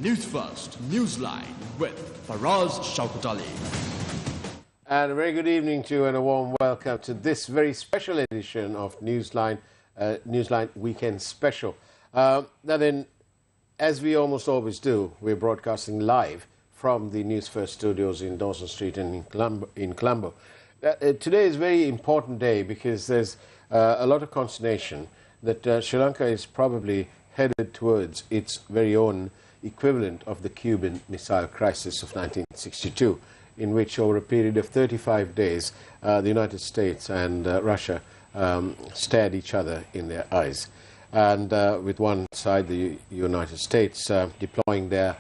Newsfirst, Newsline with Faraz Shaukatali. And a very good evening to you and a warm welcome to this very special edition of Newsline, Newsline Weekend Special. Now then, as we almost always do, we're broadcasting live from the Newsfirst studios in Dawson Street and in Colombo. Today is a very important day because there's a lot of consternation that Sri Lanka is probably headed towards its very own equivalent of the Cuban Missile Crisis of 1962, in which over a period of 35 days the United States and Russia stared each other in their eyes. And with one side, the United States deploying their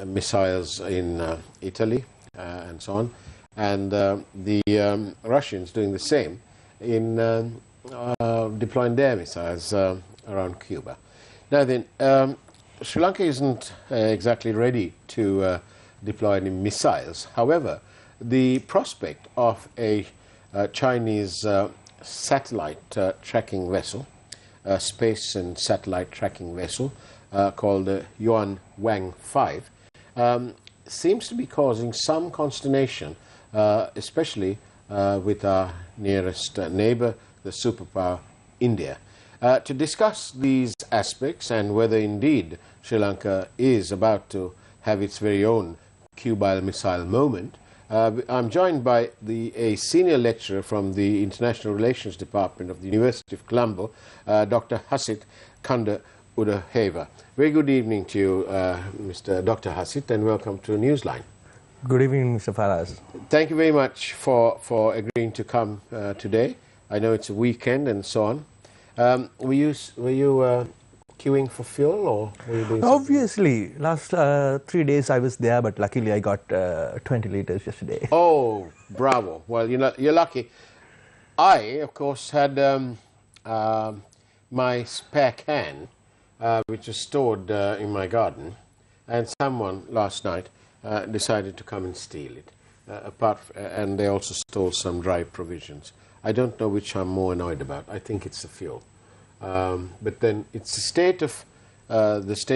missiles in Italy and so on, and the Russians doing the same in deploying their missiles around Cuba. Now then, Sri Lanka isn't exactly ready to deploy any missiles. However, the prospect of a Chinese satellite tracking vessel, space and satellite tracking vessel called the Yuan Wang 5, seems to be causing some consternation, especially with our nearest neighbor, the superpower India. To discuss these aspects and whether indeed Sri Lanka is about to have its very own Cubile missile moment, I'm joined by a senior lecturer from the International Relations Department of the University of Colombo, Dr. Hasit Kanda Udaheva. Very good evening to you, Mr. Dr. Hasit, and welcome to Newsline. Good evening, Mr. Faraz. Thank you very much for agreeing to come today. I know it's a weekend and so on. Were you queuing for fuel, or were you doing Obviously, last 3 days I was there, but luckily I got 20 liters yesterday. Oh, bravo. Well, you're lucky. I, of course, had my spare can, which was stored in my garden, and someone last night decided to come and steal it. And they also stole some dry provisions. I don't know which I'm more annoyed about. I think it's the fuel. But then it's the state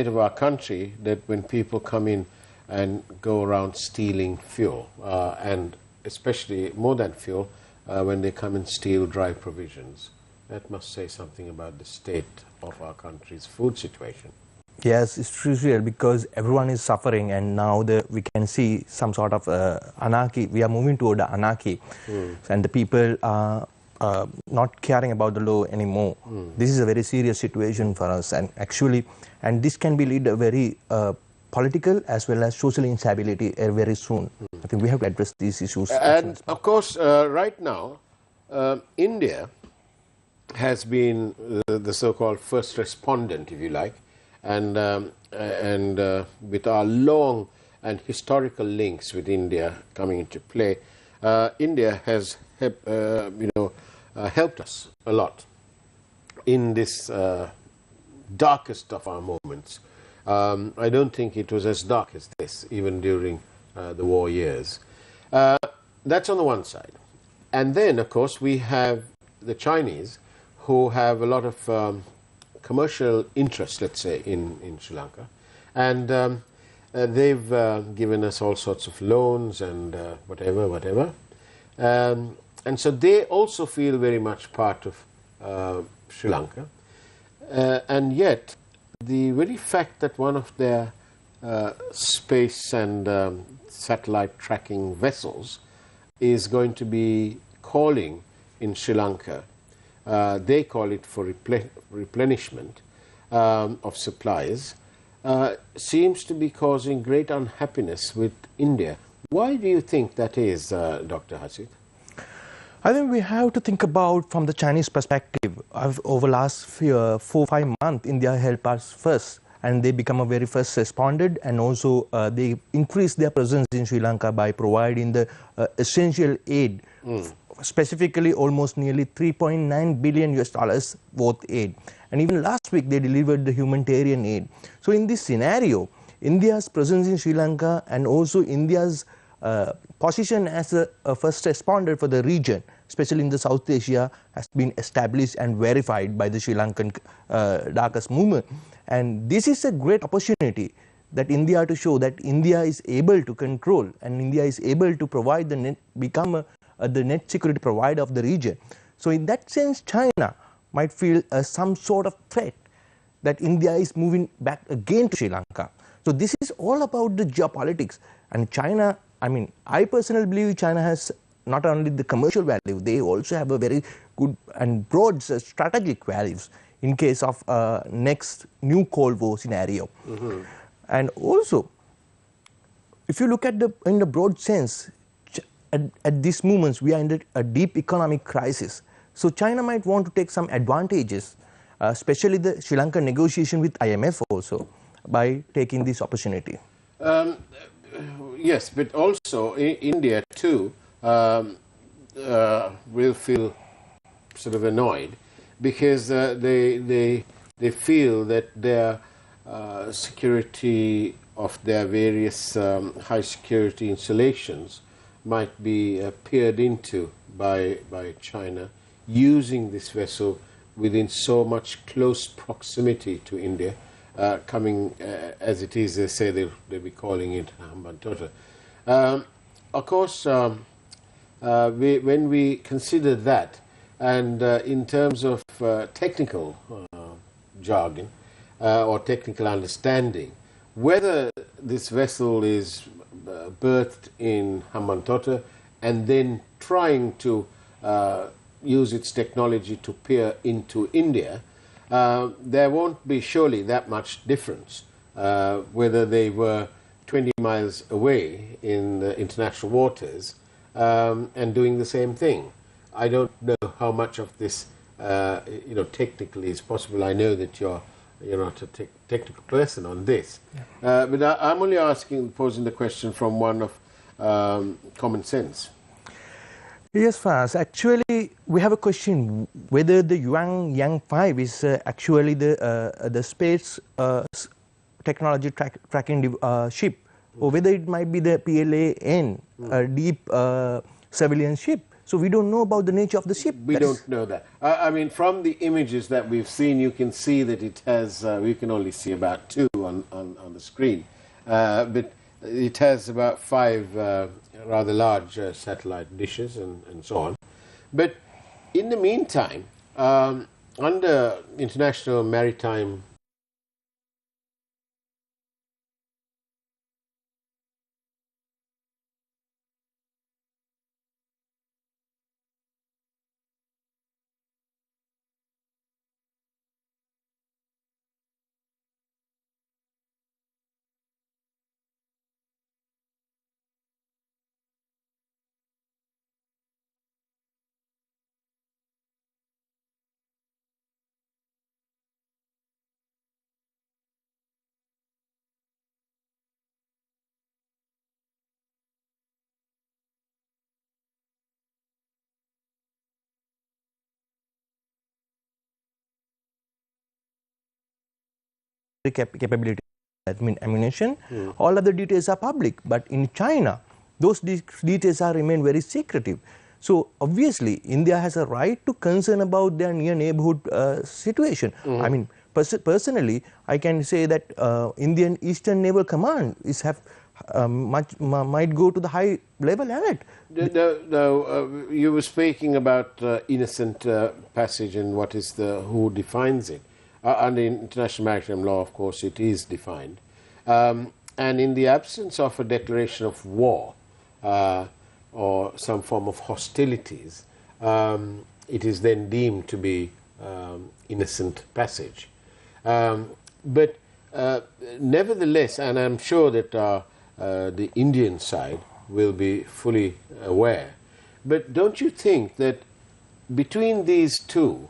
of our country that when people come in and go around stealing fuel, and especially more than fuel, when they come and steal dry provisions, that must say something about the state of our country's food situation. Yes, it's real because everyone is suffering, and now we can see some sort of anarchy. We are moving toward anarchy, and the people are not caring about the law anymore. This is a very serious situation for us, and this can be lead a very political as well as social instability very soon. I think we have to address these issues. And of course, right now, India has been the so-called first respondent, if you like. And with our long and historical links with India coming into play, India has helped us a lot in this darkest of our moments. I don't think it was as dark as this, even during the war years. That's on the one side. And then, of course, we have the Chinese, who have a lot of commercial interest, let's say, in Sri Lanka, and they've given us all sorts of loans and whatever, and so they also feel very much part of Sri Lanka, and yet the very fact that one of their space and satellite tracking vessels is going to be calling in Sri Lanka, they call it for replenishment of supplies, seems to be causing great unhappiness with India. Why do you think that is, Dr. Hasit? I think we have to think about from the Chinese perspective. Over the last 4-5 months, India helped us first, and they become a very first responded, and also they increased their presence in Sri Lanka by providing the essential aid. Specifically almost nearly $3.9 billion worth aid, and even last week they delivered the humanitarian aid. So in this scenario, India's presence in Sri Lanka and also India's position as a first responder for the region, especially in the South Asia, has been established and verified by the Sri Lankan Darkest movement. And this is a great opportunity that India to show that India is able to control and India is able to provide the net, become the net security provider of the region. So in that sense, China might feel some sort of threat that India is moving back again to Sri Lanka. So this is all about the geopolitics. And China, I mean, I personally believe China has not only the commercial value, they also have a very good and broad strategic values in case of next new Cold War scenario. And also, if you look at in the broad sense, at these moments we are in a deep economic crisis. So China might want to take some advantages, especially the Sri Lankan negotiation with IMF also, by taking this opportunity. Yes, but also India too will feel sort of annoyed because they feel that their security of their various high security installations might be peered into by China using this vessel within so much close proximity to India, coming as it is, they say they'll be calling it Hambantota. Of course, when we consider that, and in terms of technical jargon or technical understanding, whether this vessel is berthed in Hambantota and then trying to use its technology to peer into India, there won't be surely that much difference whether they were 20 miles away in the international waters and doing the same thing. I don't know how much of this technically is possible. I know that you're not a technical person on this, but I'm only posing the question from one of common sense. Yes, Faz. Actually, we have a question whether the Yang 5 is actually the space technology tracking ship, or whether it might be the PLAN, a deep surveillance ship. So we don't know about the nature of the ship. We don't know that. I mean, from the images that we've seen, you can see that it has, we can only see about 2 on the screen, but it has about 5 rather large satellite dishes and so on. But in the meantime, under international maritime capability, that means ammunition, all of the details are public. But in China, those details are remain very secretive. So obviously, India has a right to concern about their near neighborhood situation. I mean, personally, I can say that Indian Eastern Naval Command might go to the high level alert. You were speaking about innocent passage and what is who defines it. Under international maritime law, of course, it is defined. And in the absence of a declaration of war or some form of hostilities, it is then deemed to be innocent passage. But nevertheless, and I'm sure that the Indian side will be fully aware, but don't you think that between these two,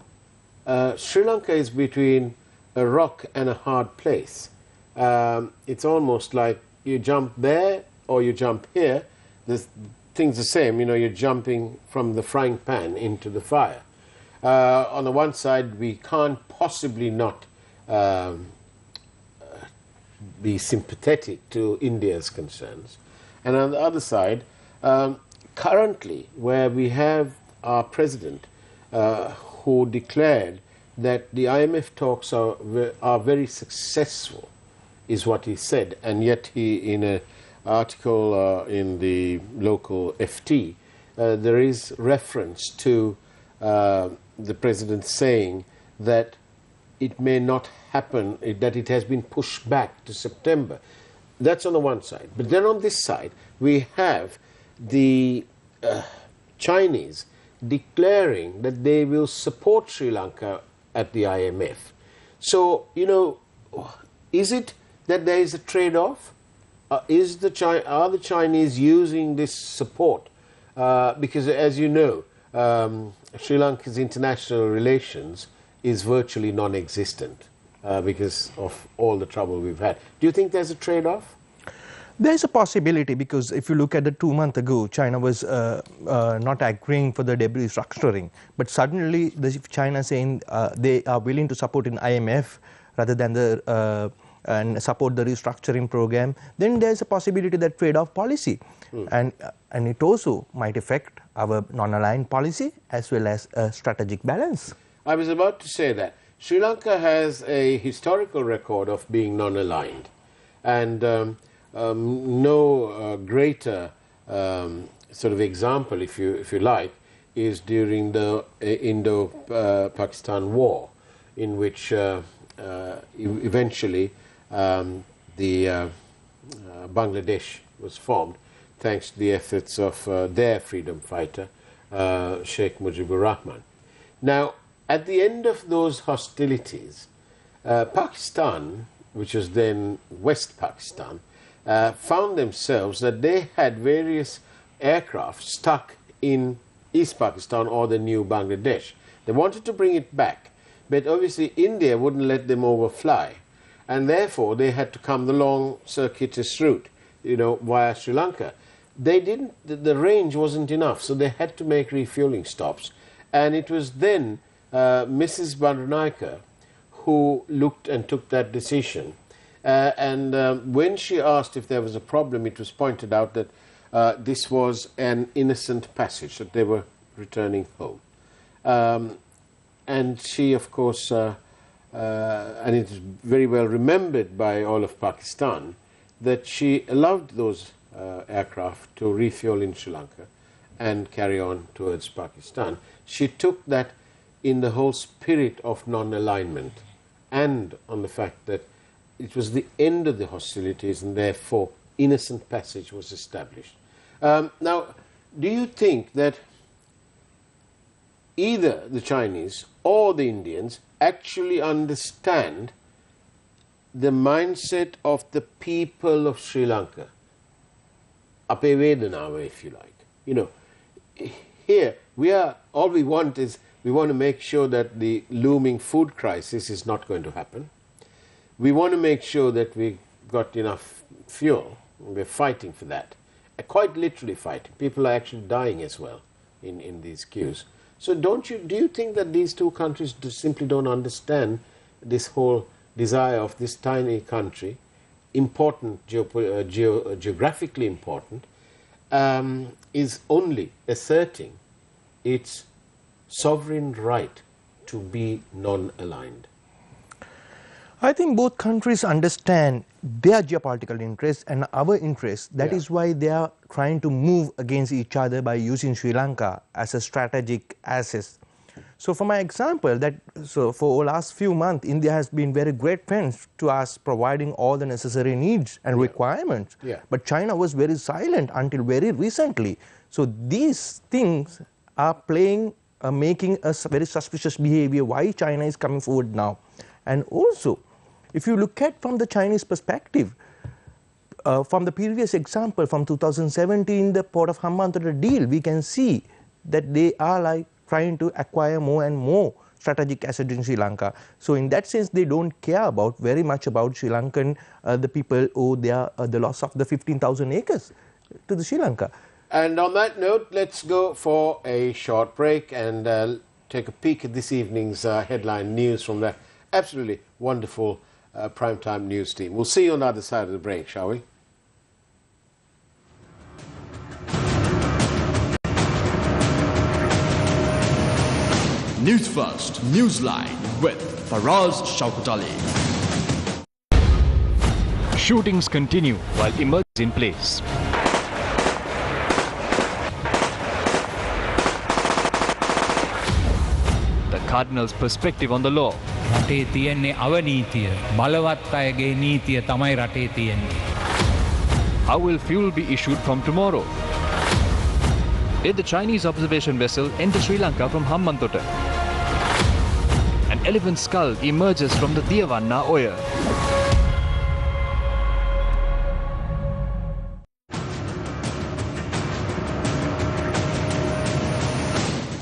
Sri Lanka is between a rock and a hard place? It's almost like you jump there or you jump here. The thing's the same, you're jumping from the frying pan into the fire. On the one side, we can't possibly not be sympathetic to India's concerns. And on the other side, currently, where we have our president who declared that the IMF talks are very successful is what he said, and yet he, in an article in the local FT, there is reference to the president saying that it may not happen, that it has been pushed back to September. That's on the one side. But then on this side, we have the Chinese declaring that they will support Sri Lanka at the IMF. So, you know, is it that there is a trade-off? Are the Chinese using this support? Because, as you know, Sri Lanka's international relations is virtually non-existent because of all the trouble we've had. Do you think there's a trade-off? There's a possibility, because if you look at the 2 months ago, China was not agreeing for the debt restructuring. But suddenly, China saying they are willing to support an IMF rather than and support the restructuring program, then there's a possibility that trade-off policy. And it also might affect our non-aligned policy as well as a strategic balance. I was about to say that. Sri Lanka has a historical record of being non-aligned. And no greater sort of example, if you like, is during the Indo-Pakistan War, in which eventually the Bangladesh was formed, thanks to the efforts of their freedom fighter, Sheikh Mujibur Rahman. Now, at the end of those hostilities, Pakistan, which was then West Pakistan, found themselves that they had various aircraft stuck in East Pakistan or the new Bangladesh. They wanted to bring it back, but obviously India wouldn't let them overfly, and therefore they had to come the long circuitous route, you know, via Sri Lanka. They didn't, the range wasn't enough, so they had to make refueling stops, and it was then Mrs. Bandaranaike who looked and took that decision. When she asked if there was a problem, it was pointed out that this was an innocent passage, that they were returning home. And she, of course, and it is very well remembered by all of Pakistan, that she allowed those aircraft to refuel in Sri Lanka and carry on towards Pakistan. She took that in the whole spirit of non-alignment and on the fact that it was the end of the hostilities and therefore innocent passage was established. Now, do you think that either the Chinese or the Indians actually understand the mindset of the people of Sri Lanka? Ape Vedanawa, if you like. You know, here all we want is, we want to make sure that the looming food crisis is not going to happen. We want to make sure that we've got enough fuel. We're fighting for that. Quite literally fighting. People are actually dying as well in these queues. So do you think that these two countries simply don't understand this whole desire of this tiny country, important, geographically important, is only asserting its sovereign right to be non-aligned? I think both countries understand their geopolitical interests and our interests. That is why they are trying to move against each other by using Sri Lanka as a strategic asset. So for my example, for the last few months, India has been very great friends to us, providing all the necessary needs and requirements. But China was very silent until very recently. So these things are making us very suspicious behavior, why China is coming forward now. And also, if you look at from the Chinese perspective, from the previous example, from 2017, the Port of Hambantota deal, we can see that they are like trying to acquire more and more strategic assets in Sri Lanka. So in that sense, they don't care very much about Sri Lankan, the people owe the loss of the 15,000 acres to the Sri Lanka. And on that note, let's go for a short break and take a peek at this evening's headline news from the absolutely wonderful primetime news team. We'll see you on the other side of the break, shall we? News First, Newsline with Faraz Shaukat Ali. Shootings continue while emergency in place. The Cardinal's perspective on the law. රටේ තියෙන්නේ අවනීතිය බලවත් අයගේ නීතිය තමයි රටේ තියෙන්නේ. How will fuel be issued from tomorrow? Did the Chinese observation vessel enter Sri Lanka from Hambantota? An elephant skull emerges from the Diyavanna Oya.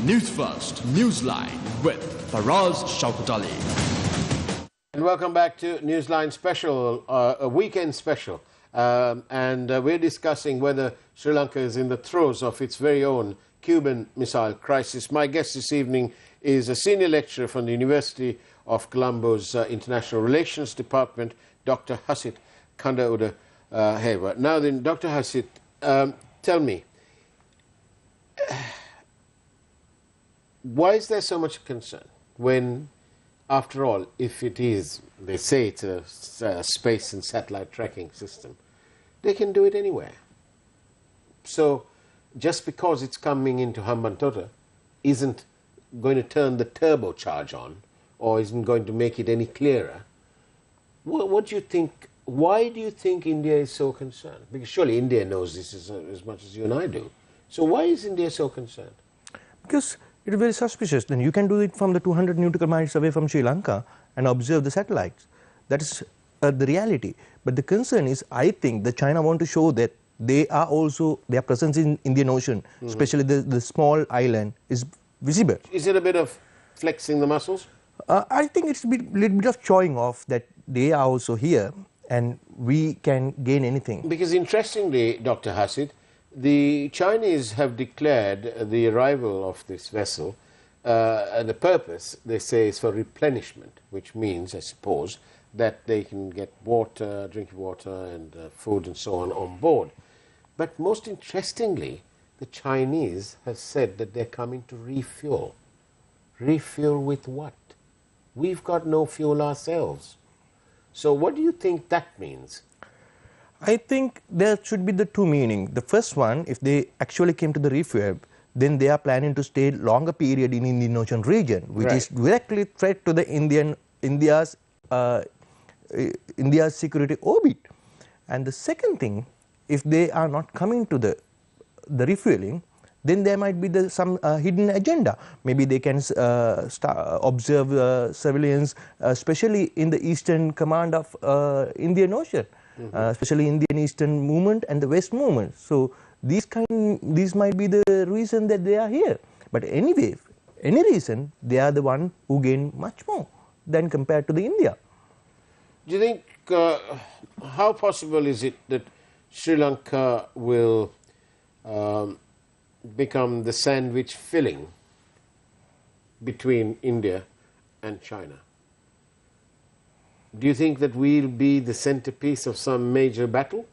Newsfirst, Newsline with Faraz Shaukatali. And welcome back to Newsline Special, a weekend special. We're discussing whether Sri Lanka is in the throes of its very own Cuban Missile Crisis. My guest this evening is a senior lecturer from the University of Colombo's International Relations Department, Dr. Hasit Kandauda Hewa. Now then, Dr. Hasit, tell me, why is there so much concern when, after all, if it is, they say it's a space and satellite tracking system, they can do it anywhere. So just because it's coming into Hambantota isn't going to turn the turbocharge on or isn't going to make it any clearer. What do you think, why do you think India is so concerned? Because surely India knows this as much as you and I do. So why is India so concerned? Because it is very suspicious. Then you can do it from the 200 nautical miles away from Sri Lanka and observe the satellites. That is the reality. But the concern is, I think that China want to show that they are also, their presence in Indian Ocean, especially the small island, is visible. Is it a bit of flexing the muscles? I think it's a little bit of showing off that they are also here and we can gain anything. Because interestingly, Dr. Hasid, the Chinese have declared the arrival of this vessel, and the purpose, they say, is for replenishment, which means, I suppose, that they can get water, drinking water and food and so on board. But most interestingly, the Chinese have said that they're coming to refuel. Refuel with what? We've got no fuel ourselves. So what do you think that means? I think there should be the two meanings. The first one, if they actually came to the refuel, then they are planning to stay longer period in Indian Ocean region, which is directly threat to the India's security orbit. And the second thing, if they are not coming to the refueling, then there might be some hidden agenda. Maybe they can observe surveillance, especially in the eastern command of Indian Ocean. Especially Indian Eastern Movement and the West Movement. So these might be the reason that they are here. But anyway, any reason, they are the one who gain much more than compared to the India. Do you think, how possible is it that Sri Lanka will become the sandwich filling between India and China? Do you think that we'll be the centerpiece of some major battle?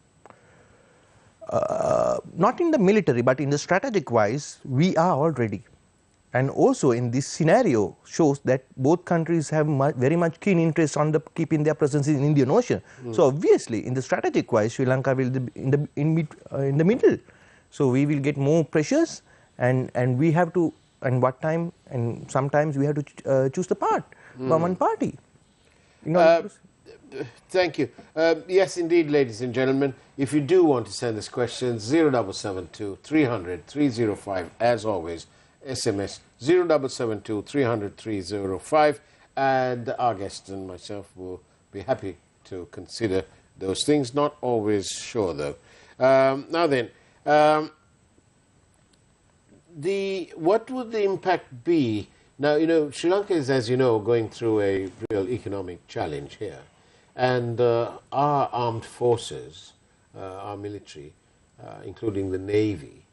Not in the military, but in the strategic wise, we are already. And also in this scenario shows that both countries have very much keen interest on keeping their presence in Indian Ocean. So obviously, in the strategic wise, Sri Lanka will be in the middle. So we will get more pressures, and we have to, and what time, and sometimes we have to choose the part, one party. Thank you. Yes, indeed, ladies and gentlemen, if you do want to send us questions, 0772 300 305, as always, SMS 0772 300 305, and our guests and myself will be happy to consider those things. Not always sure, though. Now then, what would the impact be? Now, Sri Lanka is, as you know, going through a real economic challenge here. And our armed forces, our military, including the Navy,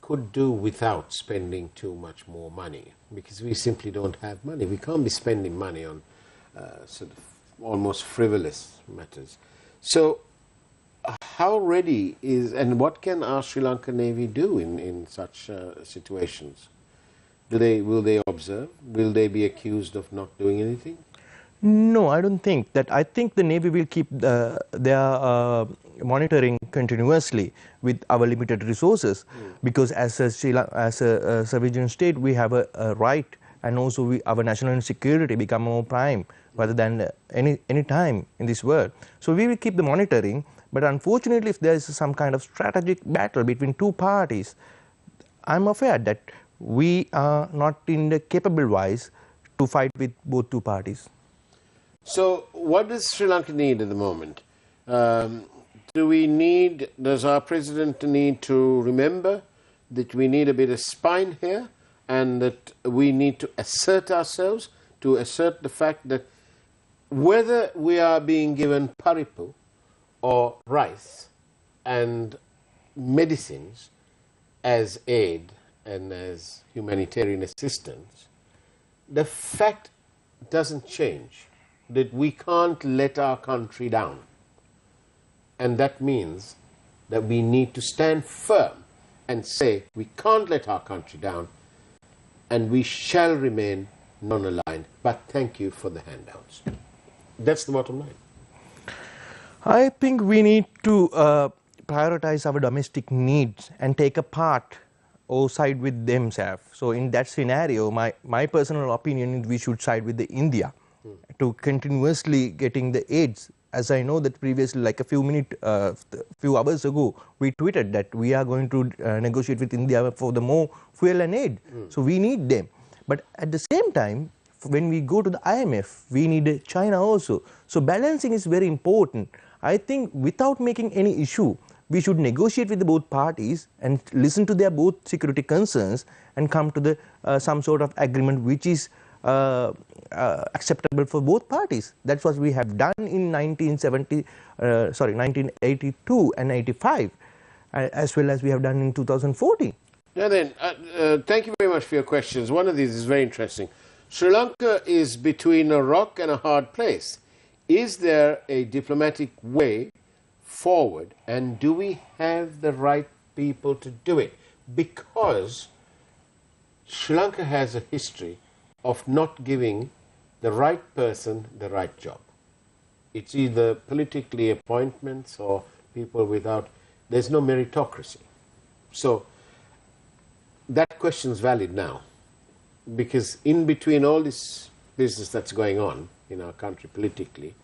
could do without spending too much more money, because we simply don't have money. We can't be spending money on sort of almost frivolous matters. So how ready is, and what can our Sri Lanka Navy do in such situations? Will they observe? Will they be accused of not doing anything? No, I don't think that. I think the Navy will keep their monitoring continuously with our limited resources, because as a sovereign state, we have a right, and also our national security become more prime rather than any time in this world. So we will keep the monitoring, but unfortunately, if there is some kind of strategic battle between two parties, I'm afraid that we are not in the capable wise to fight with both two parties. So what does Sri Lanka need at the moment? Does our president need to remember that we need a bit of spine here, and that we need to assert ourselves, to assert the fact that whether we are being given paripu or rice and medicines as aid and as humanitarian assistance, the fact doesn't change that we can't let our country down. And that means that we need to stand firm and say we can't let our country down, and we shall remain non-aligned. But thank you for the handouts. That's the bottom line. I think we need to prioritize our domestic needs and take a part or side with themselves. So in that scenario, my personal opinion is we should side with the India to continuously getting the aids. As I know that previously, like a few hours ago, we tweeted that we are going to negotiate with India for the more fuel and aid. So we need them. But at the same time, when we go to the IMF, we need China also. So balancing is very important. I think without making any issue, we should negotiate with the both parties and listen to their both security concerns and come to the some sort of agreement which is acceptable for both parties. That's what we have done in 1982 and 85, as well as we have done in 2014. Now then, thank you very much for your questions. One of these is very interesting. Sri Lanka is between a rock and a hard place. Is there a diplomatic way forward, and do we have the right people to do it? Because Sri Lanka has a history of not giving the right person the right job. It's either politically appointments or people without, there's no meritocracy. So that question is valid now, because in between all this business that's going on in our country politically,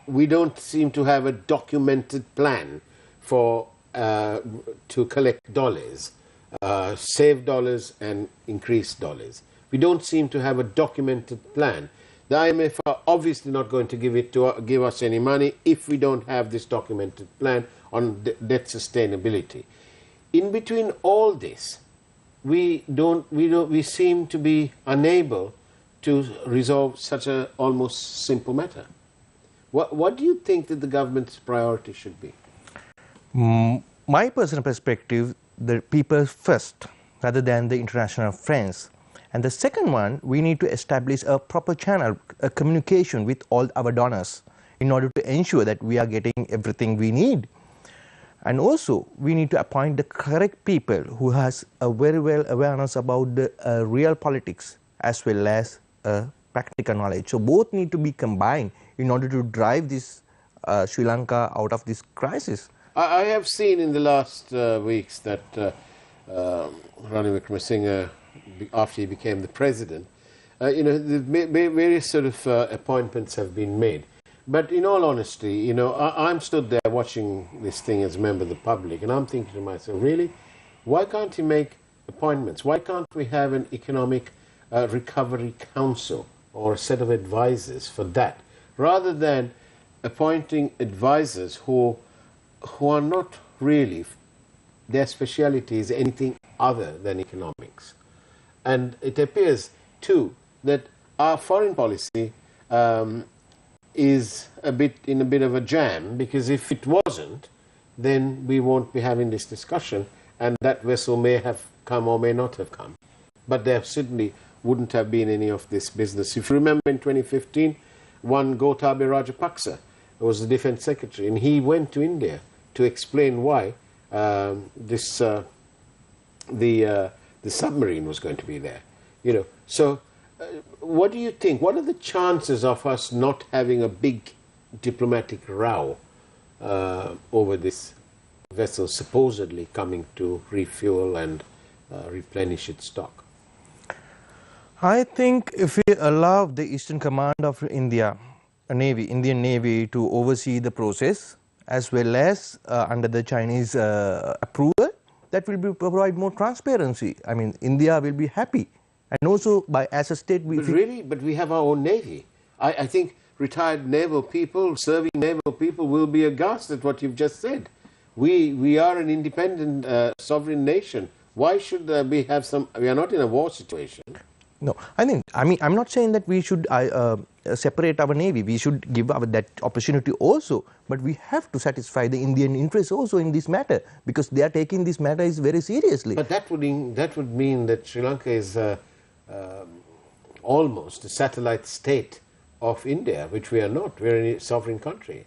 we don't seem to have a documented plan for to collect dollars, save dollars and increase dollars. We don't seem to have a documented plan. The IMF are obviously not going to give us any money if we don't have this documented plan on debt sustainability. In between all this, we seem to be unable to resolve such a almost simple matter. What do you think that the government's priority should be? My personal perspective, the people first, rather than the international friends. And the second one, we need to establish a proper channel, a communication with all our donors in order to ensure that we are getting everything we need. And also, we need to appoint the correct people who has a very well awareness about the real politics as well as practical knowledge. So both need to be combined in order to drive this Sri Lanka out of this crisis. I have seen in the last weeks that Ranil Wickremesinghe, after he became the president, the various sort of appointments have been made. But in all honesty, I'm stood there watching this thing as a member of the public, and I'm thinking to myself, really, why can't he make appointments? Why can't we have an economic recovery council or a set of advisors for that, rather than appointing advisors who are not really, their speciality is anything other than economics. And it appears, too, that our foreign policy is in a bit of a jam, because if it wasn't, then we won't be having this discussion, and that vessel may have come or may not have come. But there certainly wouldn't have been any of this business. If you remember in 2015, one Gotabaya Rajapaksa was the defense secretary, and he went to India to explain why the submarine was going to be there. So what do you think? What are the chances of us not having a big diplomatic row over this vessel supposedly coming to refuel and replenish its stock? I think if we allow the Eastern Command of India, Indian Navy, to oversee the process, as well as under the Chinese approval, that will provide more transparency. I mean, India will be happy, and also as a state, but we have our own navy. I think retired naval people, serving naval people, will be aghast at what you've just said. We are an independent sovereign nation. Why should we have some? We are not in a war situation. No, I'm not saying that we should separate our navy. We should give that opportunity also, but we have to satisfy the Indian interests also in this matter, because they are taking this matter very seriously. But that would mean that Sri Lanka is almost a satellite state of India, which we are not. We are a sovereign country.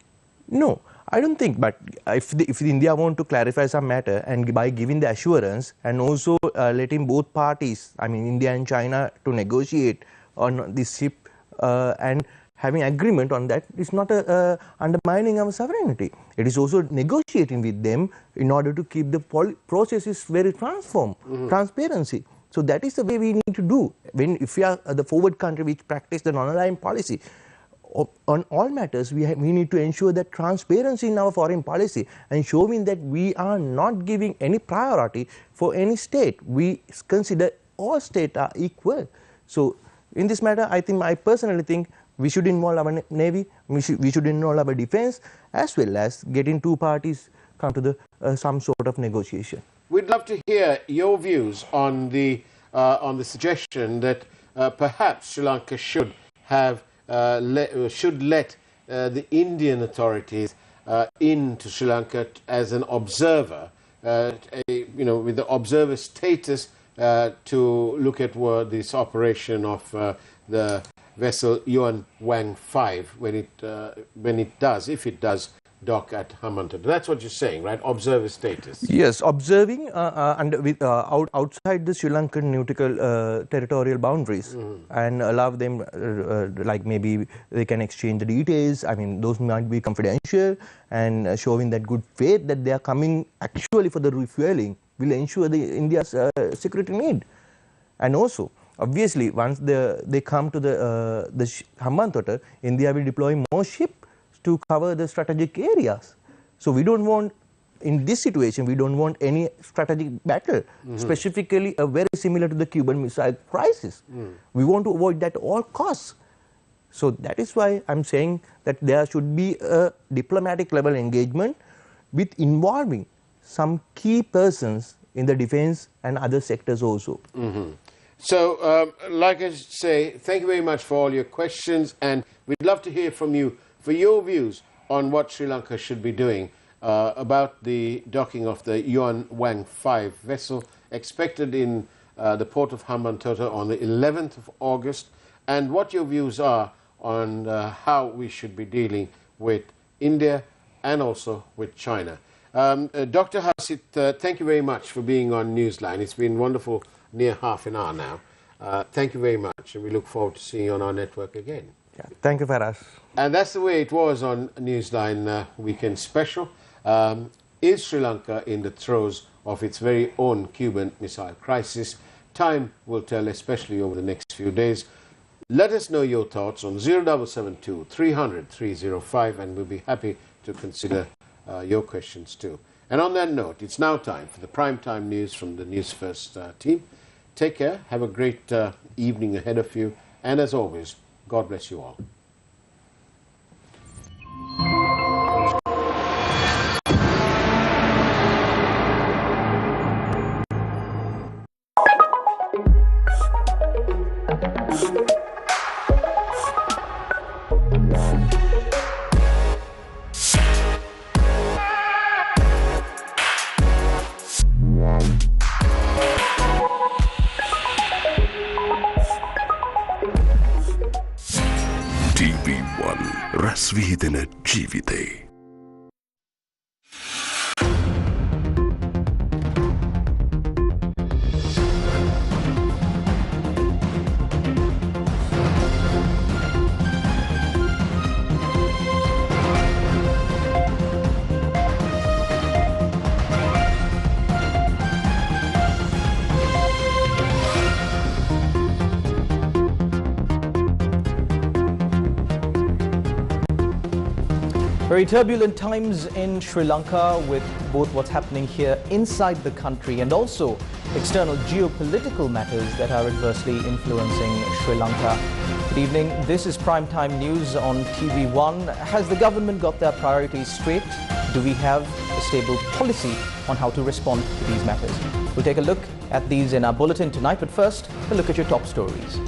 No, I don't think. But if India want to clarify some matter, and by giving the assurance and also letting both parties, I mean India and China, to negotiate on this ship and having agreement on that, is not undermining our sovereignty. It is also negotiating with them in order to keep the processes very transparency. So that is the way we need to do. If we are the forward country which practice the non-aligned policy, on all matters, we need to ensure that transparency in our foreign policy, and showing that we are not giving any priority for any state. We consider all states are equal. So in this matter, I personally think we should involve our navy, we should involve our defense, as well as getting two parties come to the some sort of negotiation. We'd love to hear your views on the suggestion that perhaps Sri Lanka should have let the Indian authorities into Sri Lanka as an observer, with the observer status to look at this operation of the vessel Yuan Wang 5 if it does dock at Hambantota. That's what you're saying, right? Observer status. Yes, observing outside the Sri Lankan nautical territorial boundaries, and allow them, like maybe they can exchange the details. I mean, those might be confidential, and showing that good faith that they are coming actually for the refueling will ensure India's security need. And also, obviously, once they come to the Hambantota, India will deploy more ships to cover the strategic areas. So we don't want, in this situation, we don't want any strategic battle, specifically very similar to the Cuban Missile Crisis. We want to avoid that at all costs. So that is why I'm saying that there should be a diplomatic level engagement with involving some key persons in the defense and other sectors also. So, like I say, thank you very much for all your questions, and we'd love to hear from you for your views on what Sri Lanka should be doing about the docking of the Yuan Wang 5 vessel, expected in the port of Hambantota on the 11th of August, and what your views are on how we should be dealing with India and also with China. Dr. Hasit, thank you very much for being on Newsline. It's been wonderful, near half an hour now. Thank you very much, and we look forward to seeing you on our network again. Yeah, thank you, Faraz. And that's the way it was on Newsline Weekend Special. Is Sri Lanka in the throes of its very own Cuban Missile Crisis? Time will tell, especially over the next few days. Let us know your thoughts on 0772 300 305, and we'll be happy to consider your questions too. And on that note, it's now time for the primetime news from the Newsfirst team. Take care, have a great evening ahead of you, and as always, God bless you all. TV1 රැස්වීදෙන ජීවිතේ Very turbulent times in Sri Lanka, with both what's happening here inside the country and also external geopolitical matters that are adversely influencing Sri Lanka. Good evening. This is Primetime News on TV1. Has the government got their priorities straight? Do we have a stable policy on how to respond to these matters? We'll take a look at these in our bulletin tonight, but first, a look at your top stories.